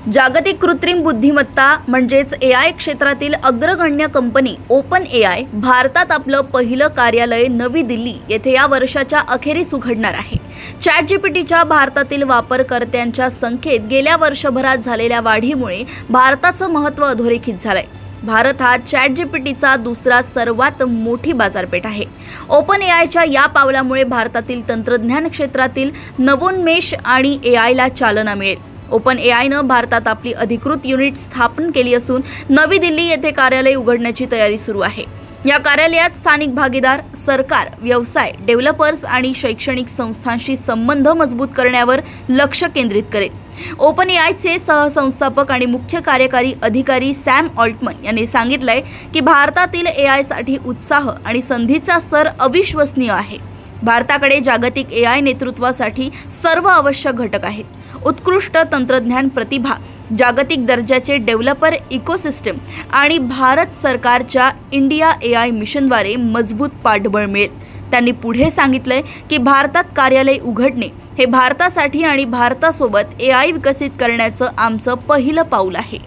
जागतिक कृत्रिम बुद्धिमत्ता म्हणजेच एआय क्षेत्रातील अग्रगण्य कंपनी ओपन एआय भारतात आपलं पहिलं कार्यालय नवी दिल्ली येथे या वर्षाच्या अखेरीस उघडणार आहे। चॅटजीपीटीच्या भारतातील वापरकर्त्यांच्या संख्येत गेल्या वर्षभरात झालेल्या वाढीमुळे भारताचं महत्त्व अधोरेखित झालंय। भारत हा चॅटजीपीटीचा दुसरा सर्वात मोठी बाजारपेठ आहे। ओपन एआयच्या या पावलामुळे भारतातील तंत्रज्ञान क्षेत्रातील नवोन्मेष आणि एआयला चालना मिळेल। ओपन एआयनं भारतात आपली अधिकृत युनिट स्थापन केली असून नवी दिल्ली येथे कार्यालय उघडण्याची तयारी सुरू आहे। या कार्यालयात स्थानिक भागीदार, सरकार, व्यवसाय, डेव्हलपर्स आणि शैक्षणिक संस्थांशी संबंध मजबूत करण्यावर लक्ष केंद्रित करेल। ओपन एआयचे सहसंस्थापक आणि मुख्य कार्यकारी अधिकारी सॅम ऑल्टमन यांनी सांगितलंय की भारतातील एआयसाठी उत्साह आणि संधीचा स्तर अविश्वसनीय आहे। भारताकडे जागतिक एआय नेतृत्वासाठी सर्व आवश्यक घटक आहेत। उत्कृष्ट तंत्रज्ञान प्रतिभा, जागतिक दर्जाचे डेव्हलपर इकोसिस्टम आणि भारत सरकारच्या इंडिया एआय मिशनद्वारे मजबूत पाठबळ मिळेल। त्यांनी पुढे सांगितले की भारतात कार्यालय उघडणे हे भारतासाठी आणि भारतासोबत एआय विकसित करण्याचं आमचं पहिलं पाऊल आहे।